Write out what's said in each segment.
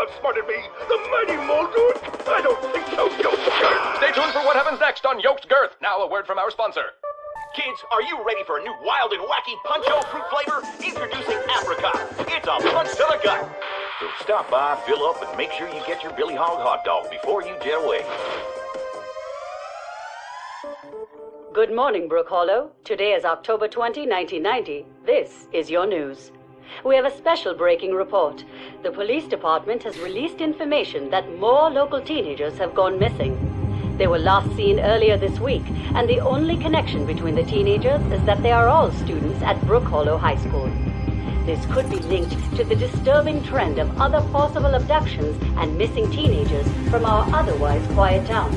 outsmarted me? The mighty Muldoon? I don't think so, Yokes Girth. Stay tuned for what happens next on Yokes Girth. Now a word from our sponsor. Kids, are you ready for a new wild and wacky Punch-O fruit flavor? Introducing Apricot. It's a punch to the gut. So stop by, fill up, and make sure you get your Billy Hog hot dog before you jet away. Good morning, Brook Hollow. Today is October 20, 1990. This is your news. We have a special breaking report. The police department has released information that more local teenagers have gone missing. They were last seen earlier this week, and the only connection between the teenagers is that they are all students at Brook Hollow High School. This could be linked to the disturbing trend of other possible abductions and missing teenagers from our otherwise quiet town.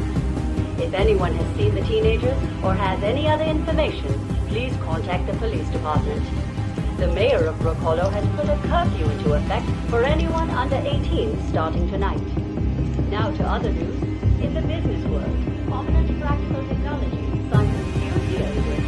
If anyone has seen the teenagers or has any other information, please contact the police department. The mayor of Brook Hollow has put a curfew into effect for anyone under 18 starting tonight. Now to other news. In the business world, prominent practical technology signs a few deals with.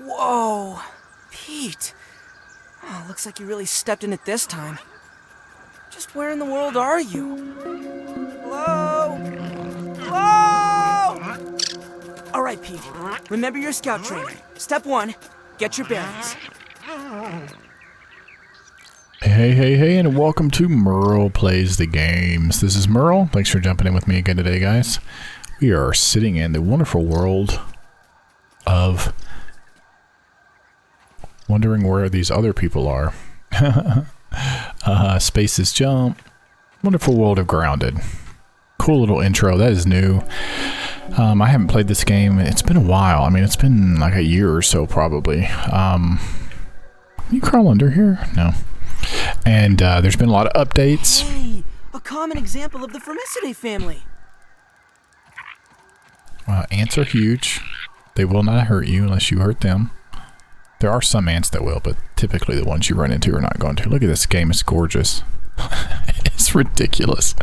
Whoa, Pete. Oh, looks like you really stepped in it this time. Just where in the world are you? Hello? Hello? All right, Pete. Remember your scout training. Step 1, get your bearings. Hey, and welcome to Merle Plays the Games. This is Merle. Thanks for jumping in with me again today, guys. We are sitting in the wonderful world of wondering where these other people are. Spaces Jump. Wonderful world of Grounded. Cool little intro. That is new. I haven't played this game. It's been a while. I mean, it's been like a year or so, probably. Can you crawl under here? No. And there's been a lot of updates. Hey, a common example of the Formicidae family. Ants are huge. They will not hurt you unless you hurt them. There are some ants that will, but typically the ones you run into are not going to. Look at this game. It's gorgeous. It's ridiculous.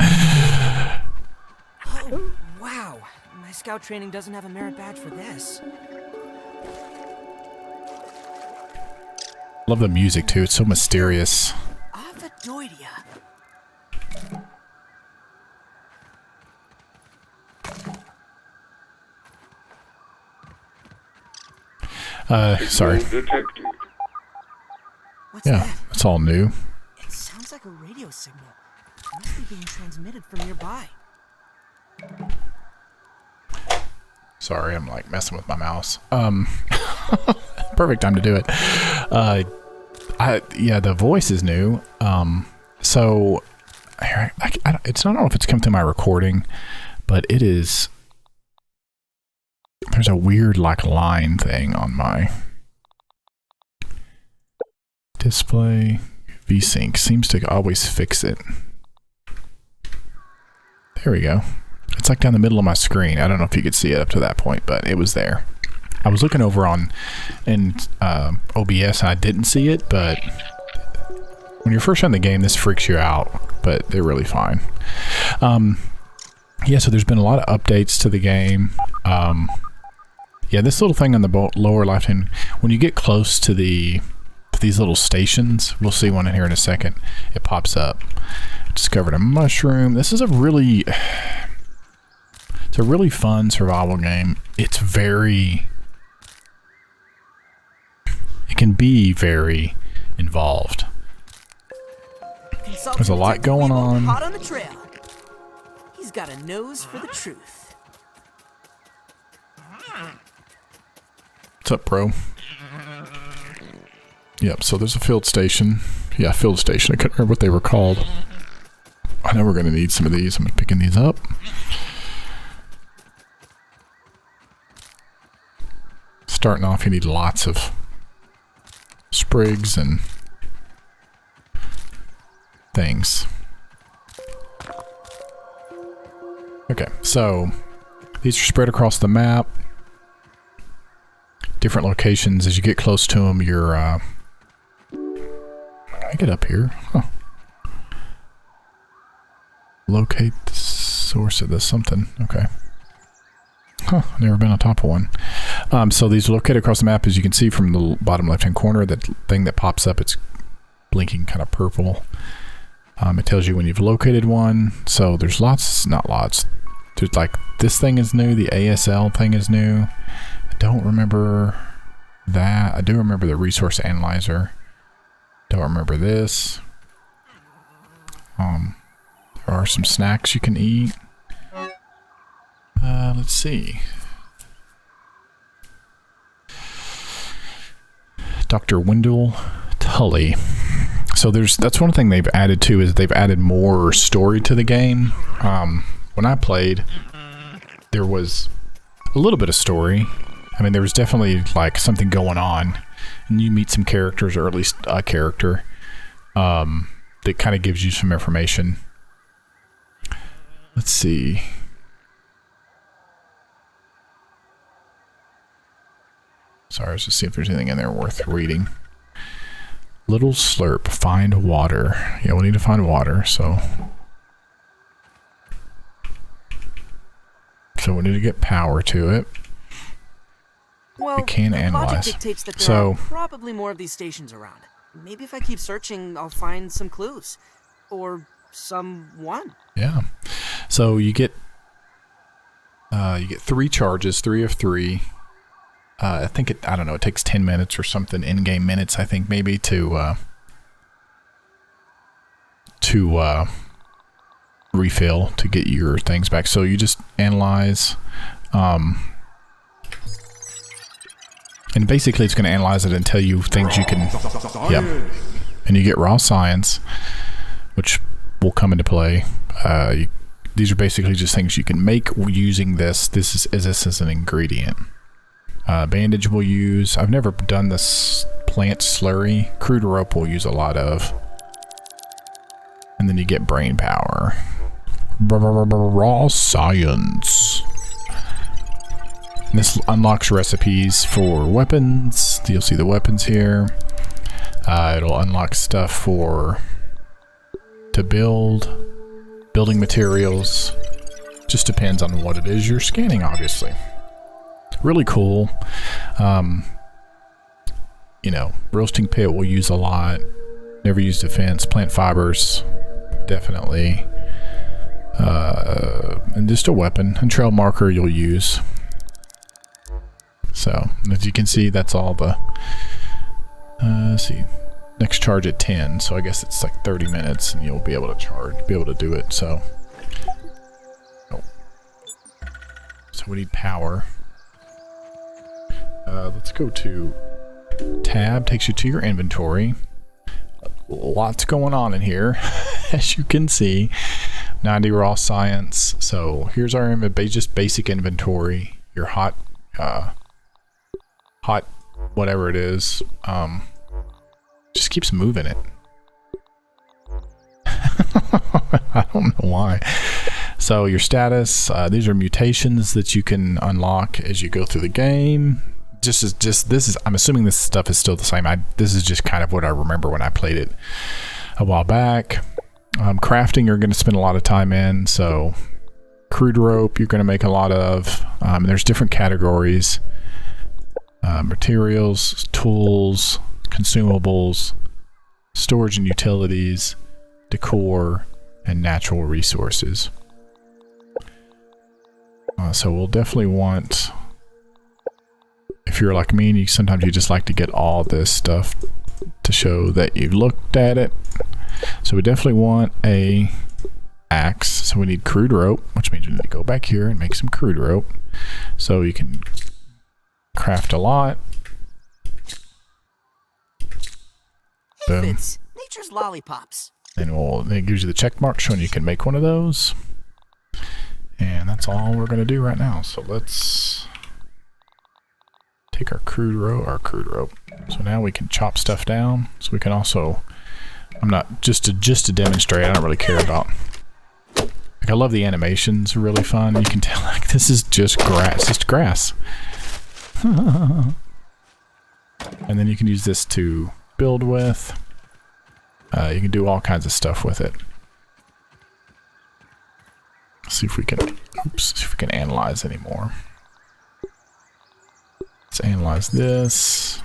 Oh, wow. My scout training doesn't have a merit badge for this. Love the music, too. It's so mysterious. Ovidoidia. Sorry. Detected. What's Yeah, that? it's all new. It sounds like a radio signal. It must be being transmitted from nearby. Sorry, I'm like messing with my mouse. Perfect time to do it. Yeah, the voice is new. So it's I don't know if it's come through my recording, but it is. There's a weird like line thing on my display. VSync seems to always fix it. There we go. It's like down the middle of my screen. I don't know if you could see it up to that point, but it was there. I was looking over in OBS and I didn't see it, but when you're first on the game, this freaks you out, but they're really fine. Yeah, so there's been a lot of updates to the game. Yeah, this little thing on the lower left hand, when you get close to these little stations, we'll see one in here in a second, it pops up. Discovered a mushroom. This is a really... It's a really fun survival game. It's very... It can be very involved. There's a lot going on. Hot on the trail. He's got a nose for the truth. What's up, bro? Yep, so there's a field station. Yeah, field station. I couldn't remember what they were called. I know we're going to need some of these. I'm picking these up. Starting off, you need lots of sprigs and things. Okay, so these are spread across the map. Different locations. As you get close to them, you're I get up here. Huh. Locate the source of this something. Okay. Huh, never been on top of one. So these are located across the map. As you can see from the bottom left-hand corner, that thing that pops up, it's blinking kind of purple. It tells you when you've located one. So there's lots, not lots. There's like, this thing is new, the ASL thing is new. I don't remember that. I do remember the resource analyzer. Don't remember this. There are some snacks you can eat. Let's see. Dr. Wendell Tully. So that's one thing they've added too, is they've added more story to the game. When I played, there was a little bit of story. I mean, there was definitely like something going on, and you meet some characters, or at least a character, that kind of gives you some information. Let's see. Sorry, let's just see if there's anything in there worth reading. Little slurp, find water. Yeah, we need to find water, so we need to get power to it. Well, we can analyze. Logic dictates that there are probably more of these stations around. Maybe if I keep searching, I'll find some clues. Or someone. Yeah. So you get 3 charges, 3 of 3. I think I don't know, it takes 10 minutes or something, in-game minutes, I think, maybe, to refill, to get your things back. So you just analyze, and basically it's going to analyze it and tell you things you can, yep. And you get raw science, which will come into play. These are basically just things you can make using this. This is an ingredient. Bandage we'll use. I've never done this plant slurry. Crude rope we'll use a lot of. And then you get brain power. Raw science. And this unlocks recipes for weapons. You'll see the weapons here. It'll unlock stuff to building materials. Just depends on what it is you're scanning, obviously. Really cool. You know, roasting pit we'll use a lot. Never used defense. Plant fibers, definitely. And just a weapon. And trail marker you'll use. So, as you can see, that's all the... let's see. Next charge at 10, so I guess it's like 30 minutes and you'll be able to do it, so... Oh. So we need power. Let's go to tab, takes you to your inventory. Lots going on in here, as you can see. 90 raw science. So here's our just basic inventory. Your hot whatever it is. Just keeps moving it. I don't know why. So your status, these are mutations that you can unlock as you go through the game. I'm assuming this stuff is still the same. This is just kind of what I remember when I played it a while back. Crafting you're going to spend a lot of time in, so crude rope you're going to make a lot of. There's different categories. Materials, tools, consumables, storage and utilities, decor, and natural resources. So we'll definitely want, if you're like me and sometimes you just like to get all this stuff to show that you've looked at it. So we definitely want a axe. So we need crude rope, which means we need to go back here and make some crude rope. So you can craft a lot. Boom. Aphids, nature's lollipops. And it gives you the check mark showing you can make one of those. And that's all we're going to do right now. So let's take our crude rope. So now we can chop stuff down. So we can also, I'm not, just to demonstrate, I don't really care about, like I love the animations, are really fun. You can tell like this is just grass, and then you can use this to build with. You can do all kinds of stuff with it. See if we can analyze anymore. Let's analyze this.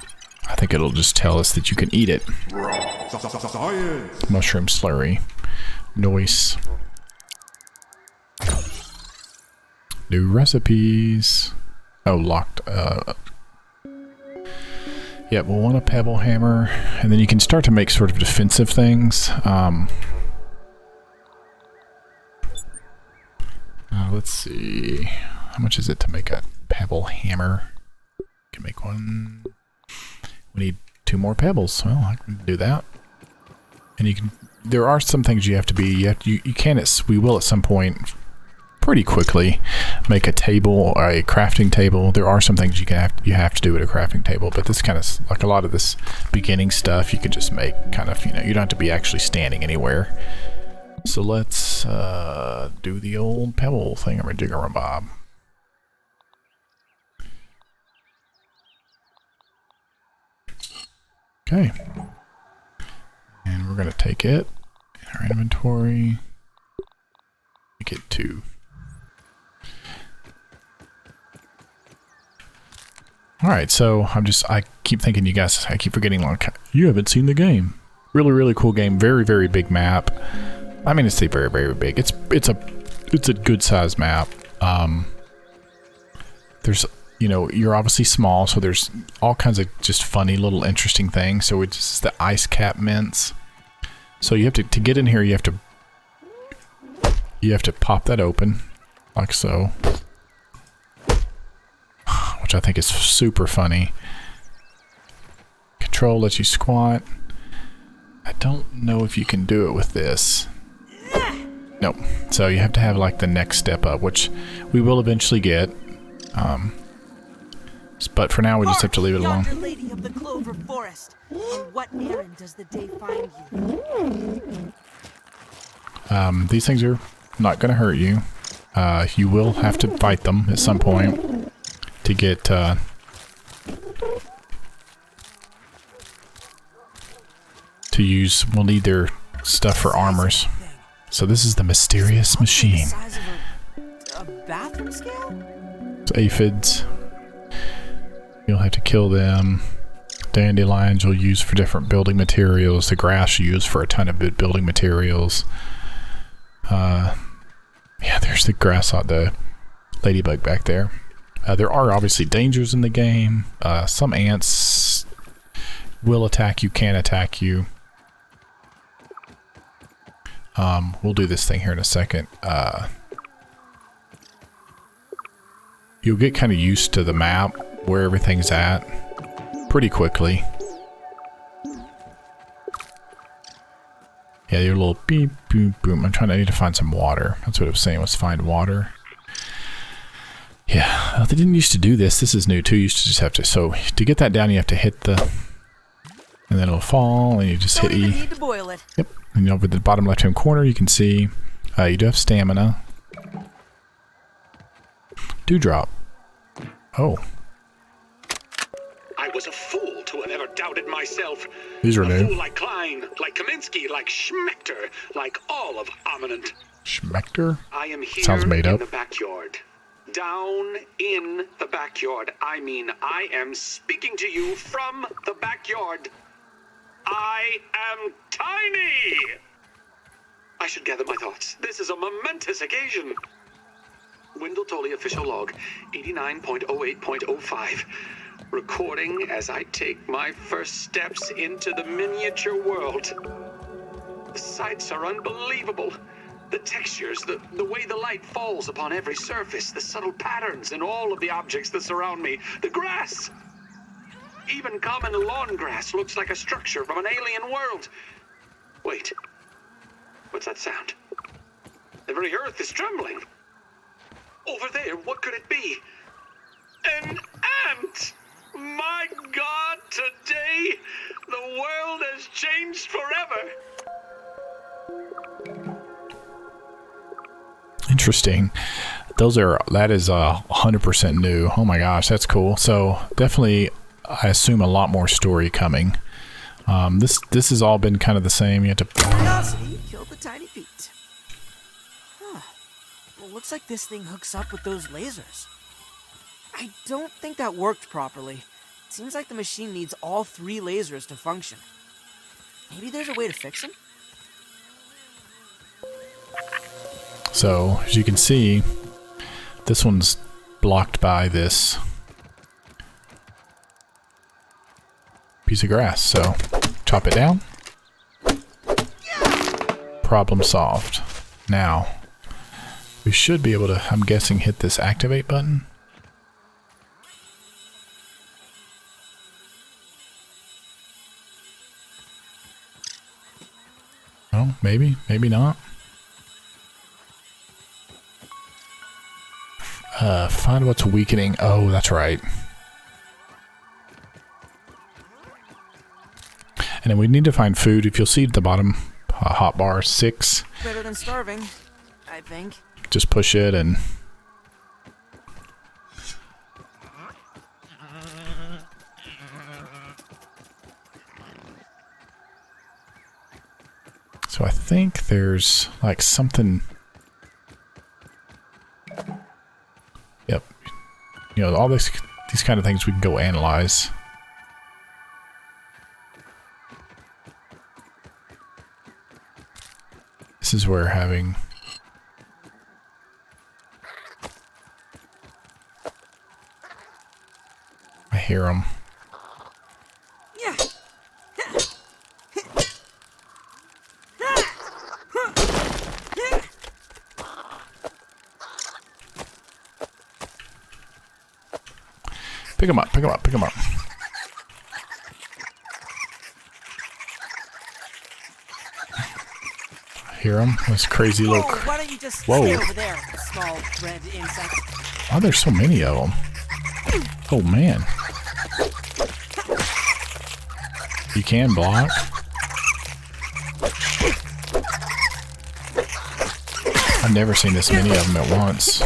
I think it'll just tell us that you can eat it. Mushroom slurry. Nice. New recipes. Oh, locked. Yeah, we'll want a pebble hammer, and then you can start to make sort of defensive things. Let's see. How much is it to make a pebble hammer? Can make one. We need 2 more pebbles. Well, I can do that. And you can. There are some things you have to be. You can. We will at some point, pretty quickly, make a table or a crafting table. There are some things you have to do at a crafting table, but this kind of like a lot of this beginning stuff you can just make kind of. You don't have to be actually standing anywhere. So let's do the old pebble thingamajiggerabob. Okay. And we're going to take it in our inventory. Make it 2. Alright, so I keep thinking you guys, I keep forgetting like, you haven't seen the game. Really, really cool game. Very, very big map. I mean, it's very, very big. It's a good sized map. There's, you're obviously small, so there's all kinds of just funny little interesting things. So it's just the ice cap mints. So you have to get in here. You have to pop that open, like so, which I think is super funny. Control lets you squat. I don't know if you can do it with this. Nope. So you have to have like the next step up, which we will eventually get. But for now, we just have to leave it alone. Lady of the Clover Forest. On what errand does the day find you? These things are not going to hurt you. You will have to fight them at some point to get. To use, we'll need their stuff for armors. So this is the mysterious machine. A bathroom scale? It's aphids. You'll have to kill them. Dandelions you'll use for different building materials. The grass you use for a ton of building materials. Yeah, there's the the ladybug back there. There are obviously dangers in the game. Some ants will attack you, can attack you. We'll do this thing here in a second. You'll get kind of used to the map, where everything's at, pretty quickly. Yeah, your little beep, boom, boom. I need to find some water. That's what it was saying, was find water. Yeah, they didn't used to do this. This is new too. You used to just have to, so to get that down, you have to hit the, and then it'll fall, and you just hit E. Need to boil it. Yep. And over the bottom left-hand corner, you can see you do have stamina. Dewdrop. Oh. I was a fool to have ever doubted myself. These are a new. fool like Klein, like Kaminsky, like Schmechter, like all of Ominent. Schmechter? I am here Sounds made in up. the backyard. Down in the backyard. I mean, I am speaking to you from the backyard. I am tiny! I should gather my thoughts. This is a momentous occasion. Wendell Tully official log 89.08.05. Recording as I take my first steps into the miniature world. The sights are unbelievable. The textures, the way the light falls upon every surface, the subtle patterns in all of the objects that surround me. The grass! Even common lawn grass looks like a structure from an alien world. Wait. What's that sound? The very earth is trembling. Over there, what could it be? An ant! My God, today, the world has changed forever. Interesting. That is 100% new. Oh my gosh, that's cool. So definitely, I assume a lot more story coming. This has all been kind of the same. You have to. Curiosity killed the tiny feet. Huh. Well, looks like this thing hooks up with those lasers. I don't think that worked properly. It seems like the machine needs all 3 lasers to function. Maybe there's a way to fix them? So, as you can see, this one's blocked by this piece of grass. So, chop it down. Problem solved. Now, we should be able to, I'm guessing, hit this activate button. Oh, maybe, maybe not. Find what's weakening. Oh, that's right. And then we need to find food. If you'll see at the bottom, hot bar 6. Better than starving, I think. Just push it and... So I think there's like something... Yep. You know, all these kind of things we can go analyze. This is where having... I hear them. Yeah. Pick them up, pick them up, pick them up. Hear them? This crazy little... Oh, why don't you just Whoa. stay over there, small red insect? Oh, there's so many of them. Oh, man. You can block. I've never seen this many of them at once.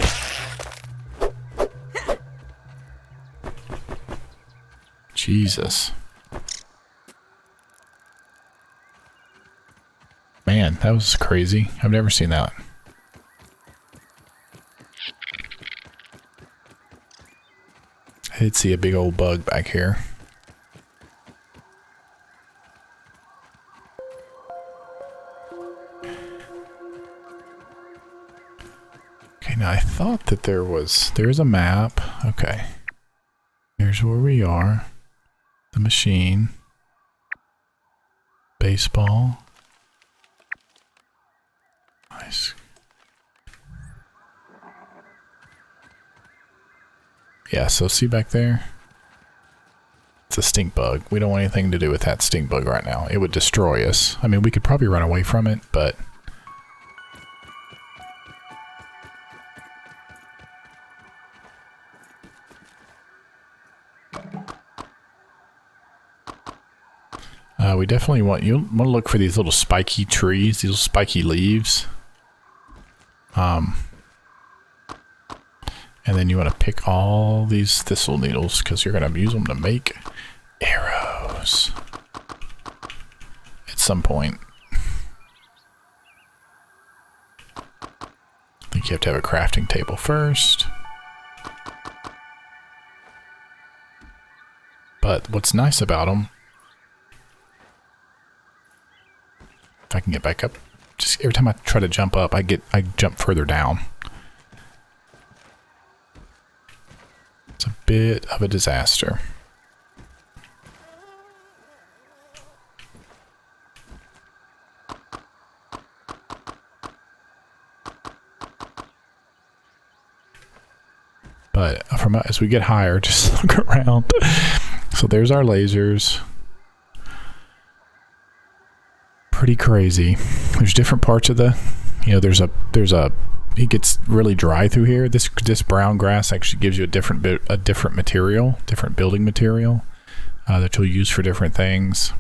Jesus. Man, that was crazy. I've never seen that. I did see a big old bug back here. Okay, now I thought that there's a map. Okay. Here's where we are. The machine. Baseball. Nice. Yeah, so see back there? It's a stink bug. We don't want anything to do with that stink bug right now. It would destroy us. I mean, we could probably run away from it, but... we definitely want to look for these little spiky trees, these little spiky leaves. And then you want to pick all these thistle needles because you're going to use them to make arrows at some point. I think you have to have a crafting table first. But what's nice about them, if I can get back up, just every time I try to jump up, I jump further down. It's a bit of a disaster. But as we get higher, just look around. So there's our lasers. Pretty crazy. There's different parts of the, there's a it gets really dry through here. This brown grass actually gives you a different material, different building material that you'll use for different things.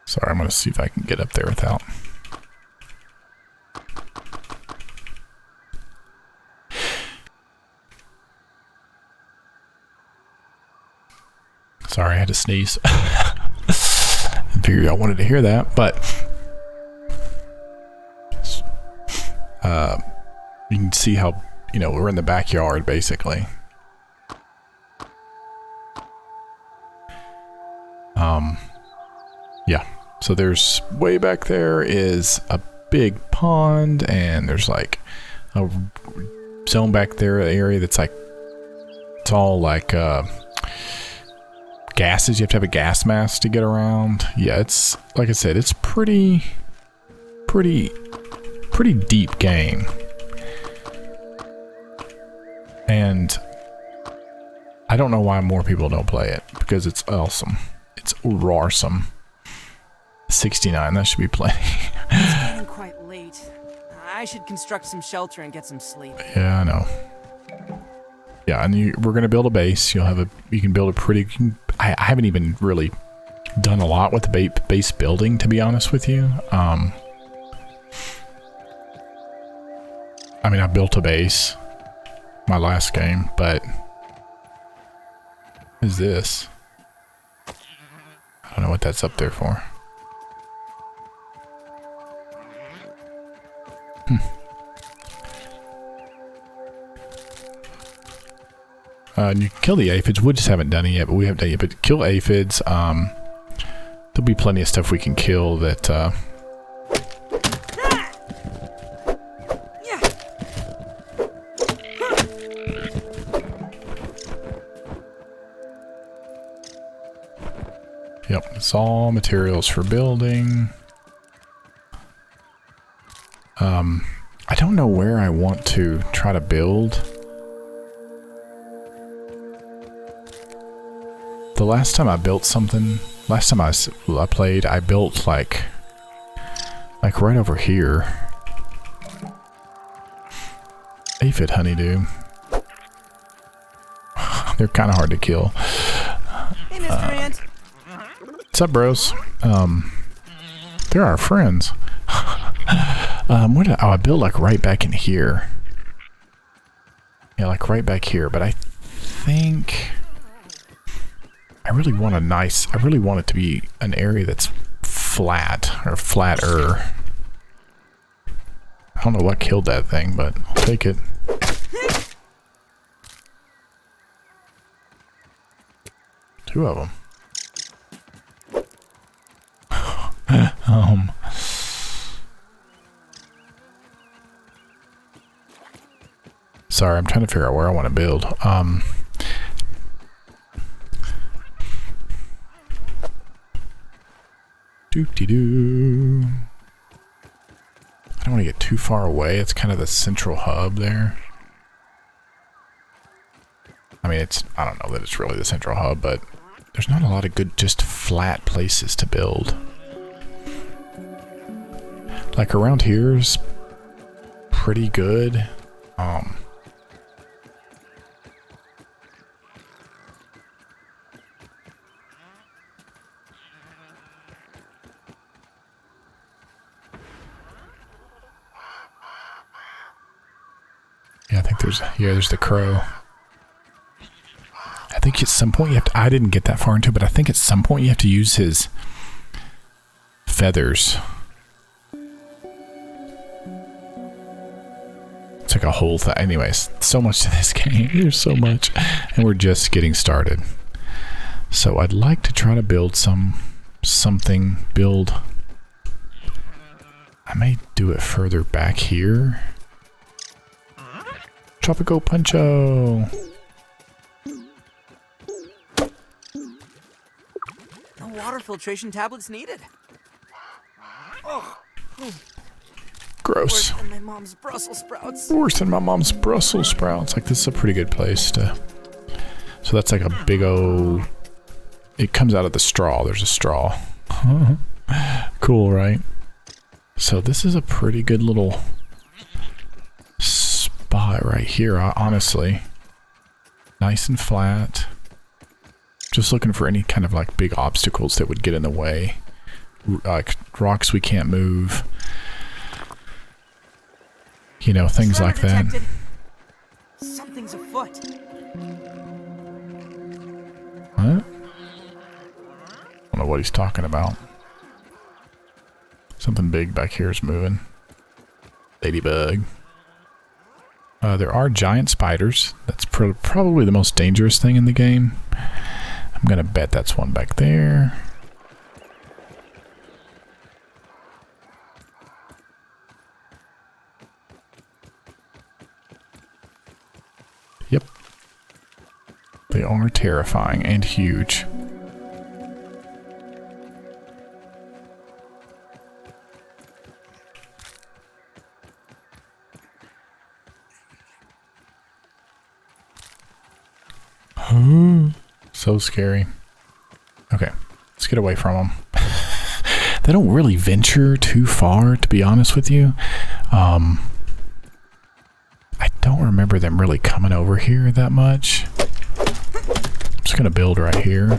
Sorry, I'm going to see if I can get up there without. Sorry, I had to sneeze. I figured y'all wanted to hear that, but you can see how, we're in the backyard, basically. Yeah. So there's way back there is a big pond, and there's like a zone back there, an area that's like, it's all like gases. You have to have a gas mask to get around. Yeah, it's like I said, it's pretty deep game. And I don't know why more people don't play it, because it's awesome. It's awesome. 69, that should be plenty. It's getting quite late. I should construct some shelter and get some sleep. Yeah, I know. Yeah, and we're gonna build a base. You can build a pretty. I haven't even really done a lot with the base building, to be honest with you. I mean, I built a base my last game, but what is this? I don't know what that's up there for. And you can kill the aphids. We just haven't done it yet, but we haven't done it yet. But kill aphids. There'll be plenty of stuff we can kill that. Yep, it's all materials for building. I don't know where I want to try to build. The last time I built something, last time I played, I built like right over here. Aphid honeydew. They're kind of hard to kill. Hey, Mr. Ant. What's up, bros? They're our friends. I built like right back in here. Yeah, like right back here. But I think I really want it to be an area that's flat or flatter. I don't know what killed that thing, but I'll take it. Two of them. Sorry, I'm trying to figure out where I want to build. Doo-dee-doo. I don't want to get too far away. It's kind of the central hub there. I mean, I don't know that it's really the central hub, but there's not a lot of good, just flat places to build. Like around here's pretty good. Yeah, I think there's the crow. I think at some point you have to, I didn't get that far into it, but I think at some point you have to use his feathers. It's like like a whole thing. Anyways, so much to this game. There's so much. And we're just getting started. So I'd like to try to build something. I may do it further back here. Tropico Puncho. No water filtration tablets needed. Oh, Gross. worse than my mom's Brussels sprouts. Worse than my mom's Brussels sprouts. Like, this is a pretty good place to... So that's like a big old... It comes out of the straw. There's a straw. Cool, right? So this is a pretty good little spot right here, honestly. Nice and flat. Just looking for any kind of like big obstacles that would get in the way. Like rocks we can't move. You know, things like that. Something's afoot. What? I don't know what he's talking about. Something big back here is moving. Ladybug. There are giant spiders. That's probably the most dangerous thing in the game. I'm gonna bet that's one back there. Yep. They are terrifying and huge. So scary. Okay, let's get away from them. They don't really venture too far, to be honest with you. I don't remember them really coming over here that much. I'm just gonna build right here.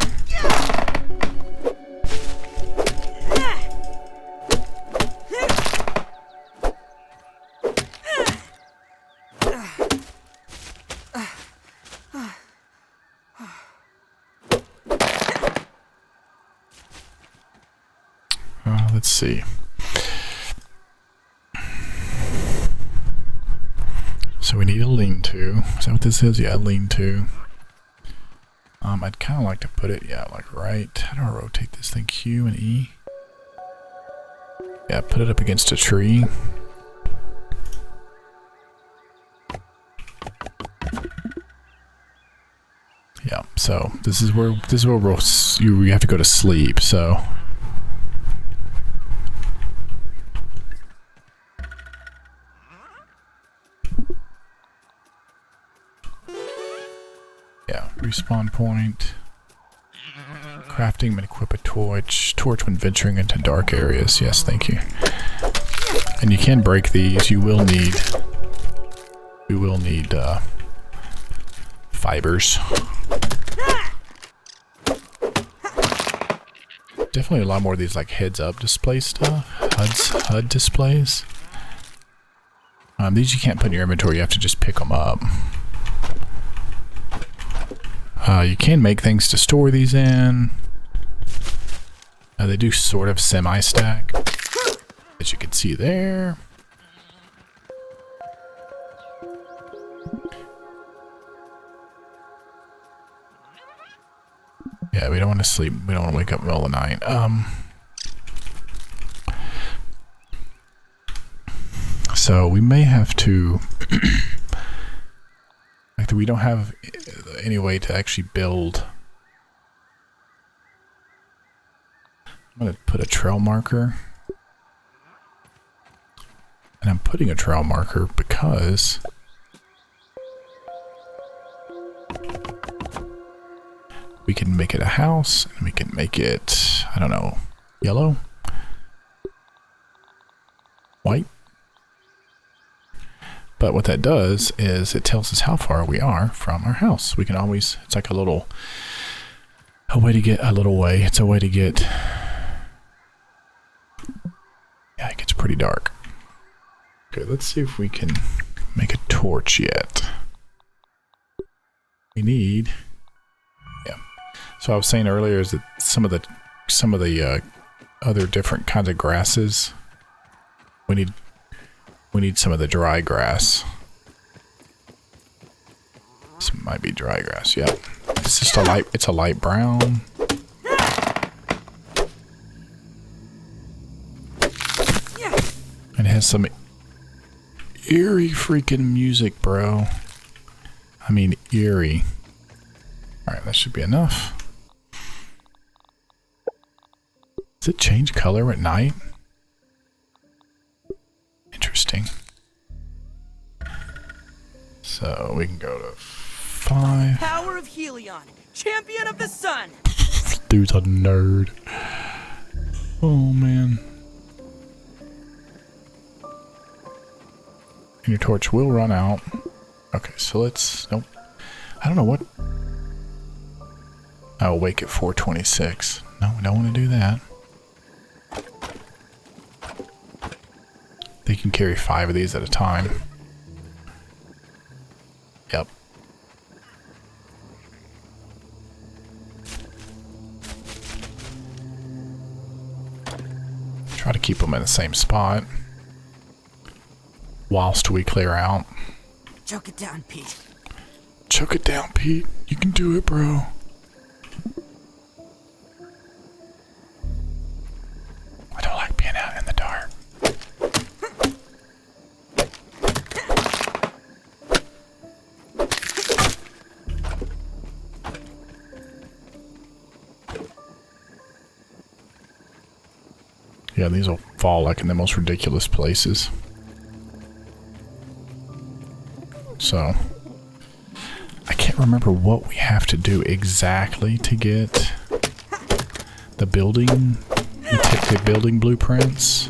Let's see. So we need a lean-to. Is that what this is? Yeah, lean-to. I'd kind of like to put it, yeah, like right. How do I rotate this thing? Q and E. Yeah, put it up against a tree. Yeah. So this is where we have to go to sleep. So. Respawn point. Crafting and equip a torch. Torch when venturing into dark areas. Yes, thank you. And you can break these. We will need fibers. Definitely a lot more of these like heads up display stuff. HUD displays. These you can't put in your inventory. You have to just pick them up. You can make things to store these in. They do sort of semi-stack, as you can see there. Yeah, we don't want to sleep. We don't want to wake up in the middle of the night. So we may have to... Like, we don't have any way to actually build. I'm going to put a trail marker. And I'm putting a trail marker because we can make it a house, and we can make it, I don't know, yellow? White? But what that does is it tells us how far we are from our house. We can always, it's like a way to get, it's a way to get, yeah, it gets pretty dark. Okay, let's see if we can make a torch yet. We need, yeah. So I was saying earlier is that some of the other different kinds of grasses, we need some of the dry grass. This might be dry grass. Yep. It's just a light. It's a light brown. And it has some eerie freaking music, bro. I mean, eerie. Alright, that should be enough. Does it change color at night? Interesting. So we can go to 5. Power of Helion, champion of the sun. Dude's a nerd. Oh man. And your torch will run out. Okay, so let's... Nope. I don't know what... I'll wake at 4:26. No, we don't want to do that. They can carry 5 of these at a time. Yep. Try to keep them in the same spot whilst we clear out. Choke it down, Pete. Choke it down, Pete. You can do it, bro. I don't like being out in the dark. Yeah, these will fall like in the most ridiculous places. So, I can't remember what we have to do exactly to get the building blueprints.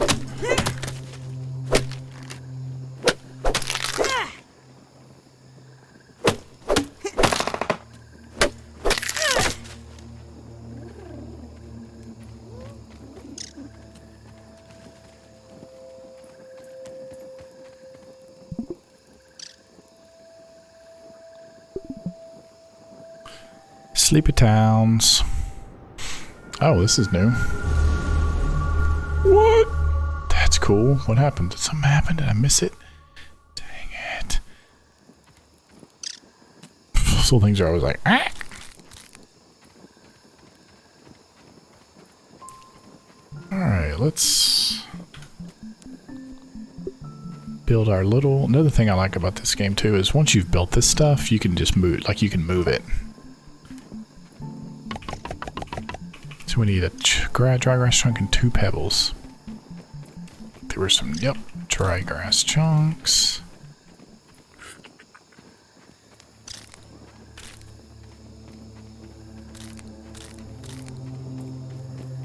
Sleepy Towns. Oh, this is new. What? That's cool. What happened? Did something happen? Did I miss it? Dang it. So things are always like, ah! Alright, let's build our little... Another thing I like about this game too is once you've built this stuff, you can just move, like you can move it. So we need a dry grass chunk and 2 pebbles. There were some, yep, dry grass chunks.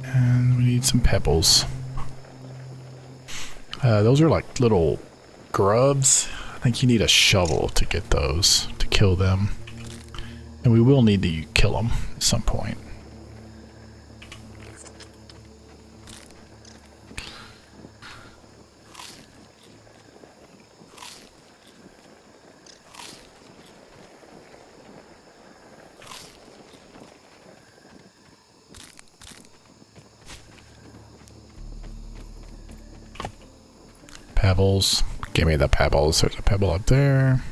And we need some pebbles. Those are like little grubs. I think you need a shovel to get those, to kill them. And we will need to kill them at some point. Pebbles. Give me the pebbles. There's a pebble up there.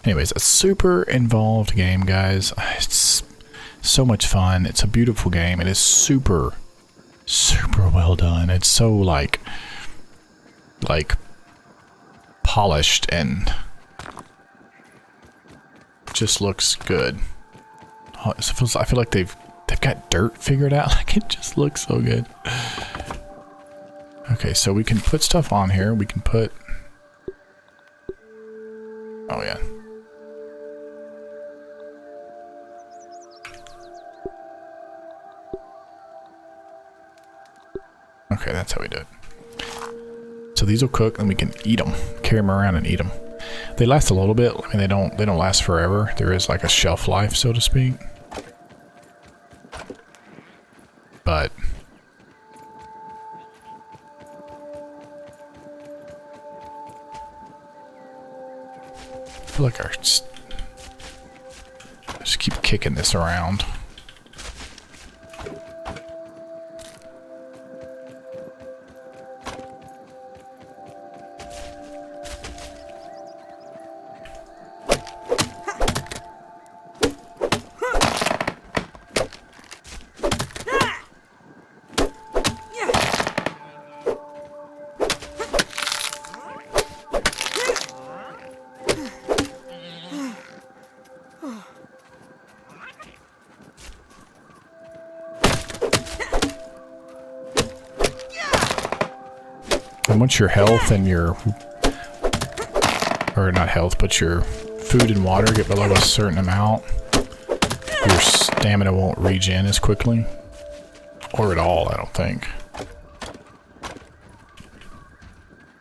Anyways, a super involved game, guys. It's so much fun. It's a beautiful game. It is super well done. It's so like polished and just looks good. I feel like they've got dirt figured out. Like it just looks so good. Okay, so we can put stuff on here. We can put... Oh, yeah. Okay, that's how we do it. So these will cook and we can eat them. Carry them around and eat them. They last a little bit. I mean, they don't last forever. There is like a shelf life, so to speak. But... I feel like I just keep kicking this around. And once your health and your, or not health, but your food and water get below a certain amount, your stamina won't regen as quickly. Or at all, I don't think.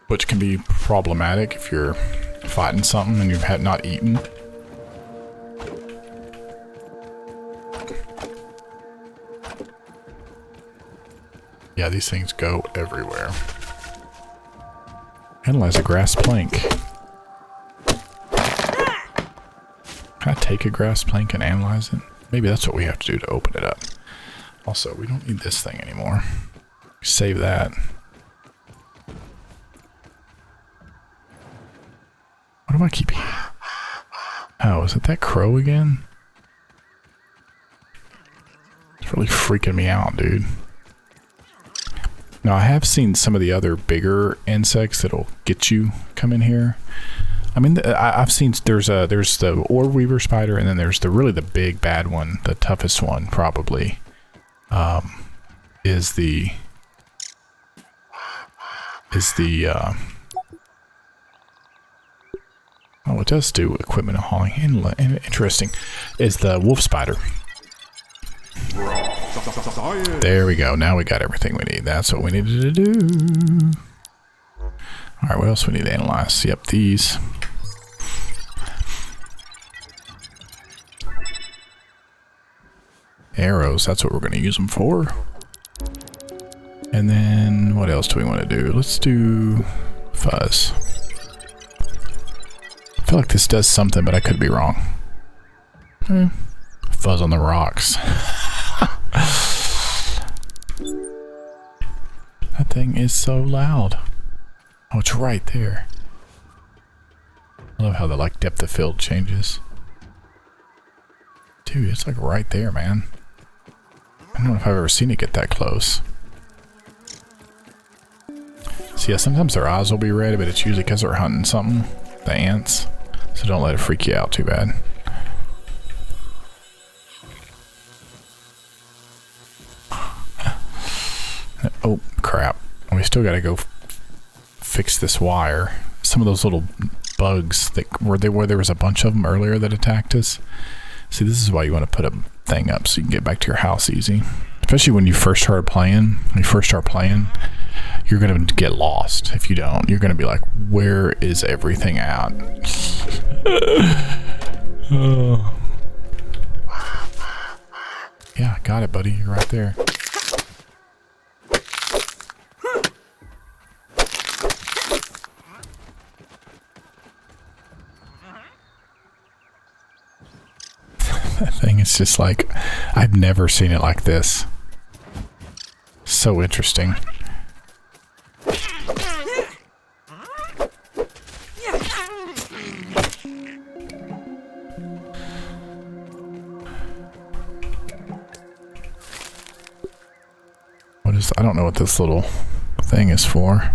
Which can be problematic if you're fighting something and you've not eaten. Yeah, these things go everywhere. Analyze a grass plank. Can I take a grass plank and analyze it? Maybe that's what we have to do to open it up. Also, we don't need this thing anymore. Save that. What do I keep hearing? Oh, is it that crow again? It's really freaking me out, dude. Now, I have seen some of the other bigger insects that'll get you come in here. I mean, I've seen there's the orb weaver spider, and then there's really the big bad one, the toughest one probably. Is the oh, it does do equipment and hauling. Interesting. Is the wolf spider. There we go. Now we got everything we need. That's what we needed to do. Alright, what else we need to analyze? Yep, these. Arrows, that's what we're going to use them for. And then, what else do we want to do? Let's do fuzz. I feel like this does something, but I could be wrong. Fuzz on the rocks. That thing is so loud. Oh, it's right there. I love how the depth of field changes. Dude, it's like right there, man. I don't know if I've ever seen it get that close. So yeah, sometimes their eyes will be red, but it's usually because they're hunting something. The ants. So don't let it freak you out too bad. Oh, crap. We still gotta go fix this wire. Some of those little bugs that where there was a bunch of them earlier that attacked us. See, this is why you want to put a thing up so you can get back to your house easy. Especially when you first start playing. You're going to get lost if you don't. You're going to be like, where is everything at? Oh. Yeah, got it, buddy. You're right there. That thing is just like, I've never seen it like this. So interesting. I don't know what this little thing is for.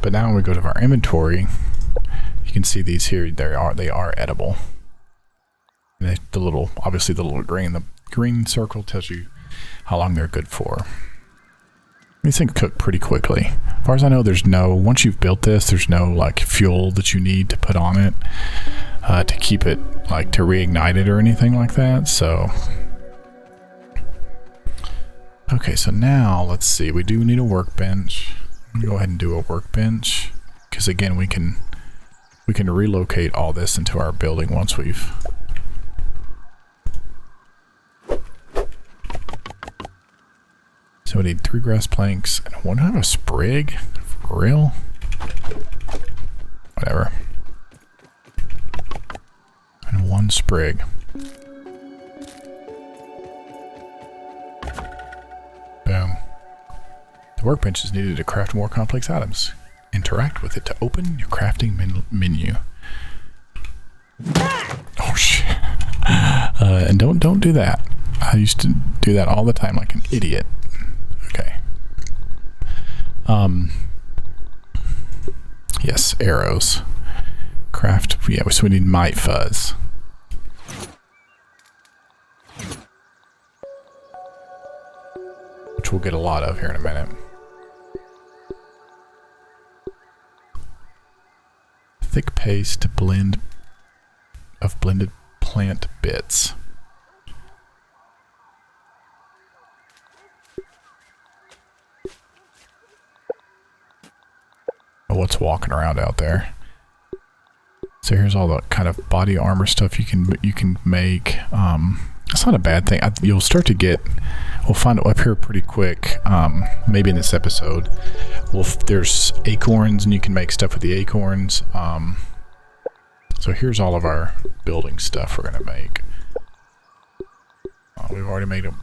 But now when we go to our inventory, you can see these here, they are edible. And obviously the green circle tells you how long they're good for. These things cook pretty quickly. As far as I know, once you've built this, there's no fuel that you need to put on it to keep it, to reignite it or anything like that, so. Okay, so now let's see. We do need a workbench. I'm gonna go ahead and do a workbench because again, we can relocate all this into our building once we've. So we need 3 grass planks and one have a sprig. For real? Whatever. And 1 sprig. Boom. The workbench is needed to craft more complex items. Interact with it to open your crafting menu. Oh shit. And don't do that. I used to do that all the time like an idiot. Okay. Yes, arrows. Craft, yeah, so we need might fuzz. Which we'll get a lot of here in a minute. Thick paste blend of blended plant bits. What's walking around out there? So here's all the kind of body armor stuff you can make. It's not a bad thing. You'll start to get. We'll find it up here pretty quick. Maybe in this episode, there's acorns, and you can make stuff with the acorns. So here's all of our building stuff we're gonna make. We've already made a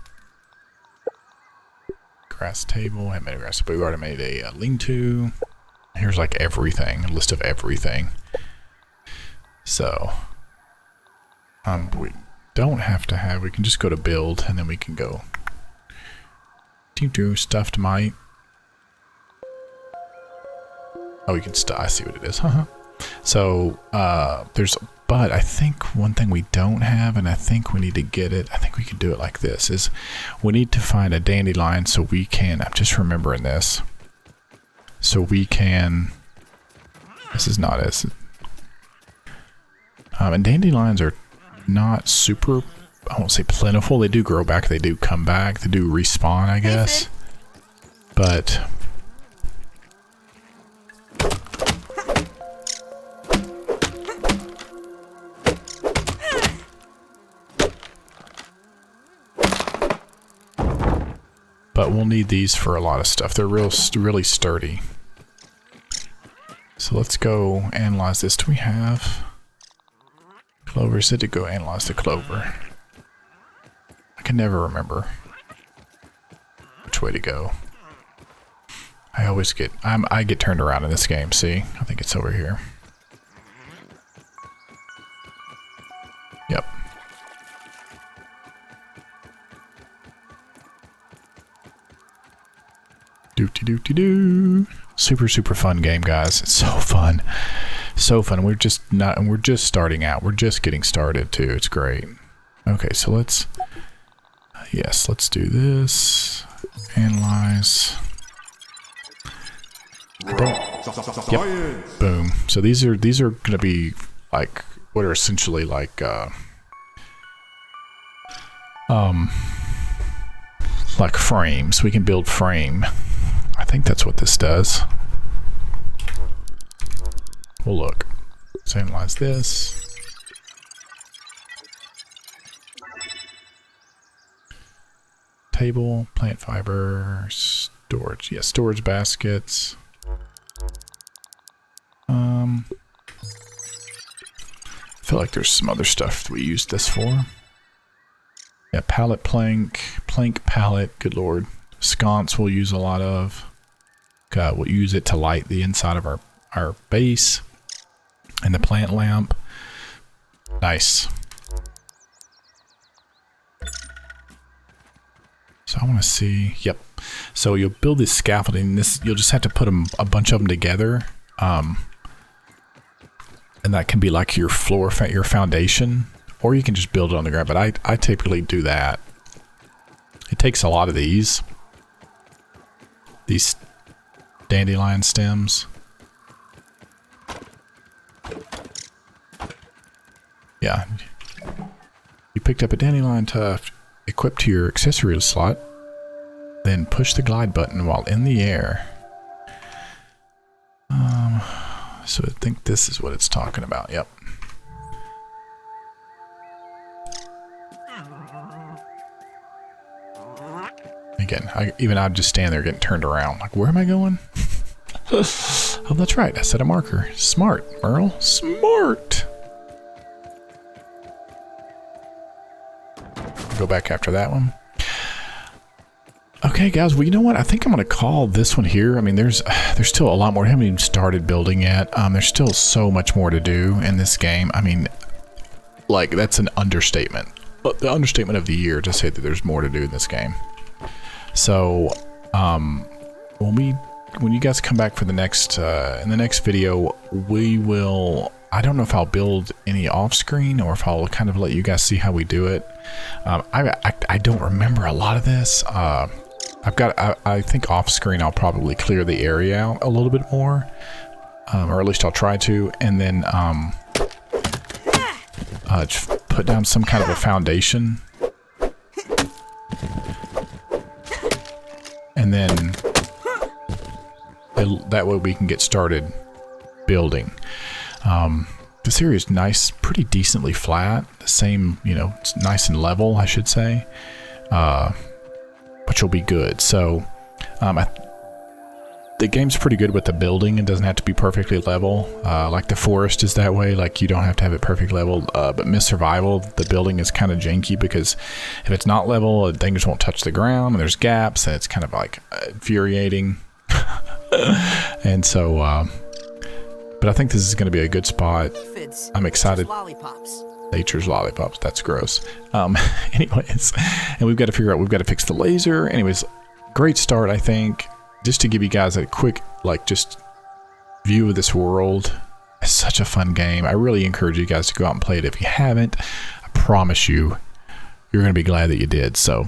grass table. I haven't made a grass table, but we've already made a lean-to. Here's like everything, a list of everything. So, we don't have to have, we can just go to build and then we can go do stuffed mite. Oh, we can I see what it is. So, but I think one thing we don't have, and I think we need to get it, I think we can do it like this, is we need to find a dandelion so we can, I'm just remembering this, so we can, this is not as, and dandelions are not super, I won't say plentiful, they do grow back, they do come back, they do respawn, I guess, but we'll need these for a lot of stuff. They're really sturdy. So let's go analyze this. Do we have clover? Said to go analyze the clover. I can never remember which way to go. I always get I get turned around in this game. See, I think it's over here. Yep. Doo-doo-doo-doo-doo. Super fun game, guys. It's so fun. So fun. We're just starting out. We're just getting started too. It's great. Okay, so let's let's do this. Analyze. Yep. Boom. So these are gonna be like what are essentially like frames. We can build frame. I think that's what this does. We'll look. Let's analyze this. Table, plant fiber, storage. Yeah, storage baskets. I feel like there's some other stuff that we used this for. Yeah, pallet plank pallet, good lord. Sconce we'll use a lot of. We'll use it to light the inside of our base. And the plant lamp. Nice. So I want to see, yep. So you'll build this scaffolding, you'll just have to put a bunch of them together. And that can be like your floor, your foundation, or you can just build it on the ground, but I typically do that. It takes a lot of these dandelion stems. Yeah. You picked up a dandelion tuft, equipped to your accessory slot, then push the glide button while in the air. So I think this is what it's talking about. Yep. Again, I'd just stand there getting turned around. Like, where am I going? Oh, that's right. I set a marker. Smart, Merle. Smart. Go back after that one. Okay, guys. Well, you know what? I think I'm going to call this one here. I mean, there's still a lot more. I haven't even started building yet. There's still so much more to do in this game. I mean, like, that's an understatement. The understatement of the year to say that there's more to do in this game. So, when you guys come back for the next in the next video, we will. I don't know if I'll build any off screen or if I'll kind of let you guys see how we do it. I don't remember a lot of this. I think off screen I'll probably clear the area out a little bit more, or at least I'll try to, and then just put down some kind of a foundation, and then that way we can get started building. This area is nice, pretty decently flat. The same, it's nice and level, I should say. Which will be good. So, the game's pretty good with the building. It doesn't have to be perfectly level. Like the forest is that way. Like you don't have to have it perfect level. But Myth Survival, the building is kind of janky because if it's not level, things won't touch the ground and there's gaps and it's kind of like infuriating. And so, but I think this is going to be a good spot. I'm excited. Nature's lollipops. That's gross. Anyways, and we've got to fix the laser. Anyways, great start, I think. Just to give you guys a quick, just view of this world. It's such a fun game. I really encourage you guys to go out and play it. If you haven't, I promise you, you're going to be glad that you did. So,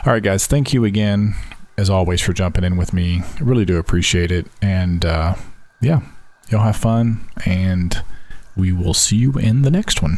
all right, guys, thank you again, as always, for jumping in with me. I really do appreciate it. And, yeah. Y'all have fun, and we will see you in the next one.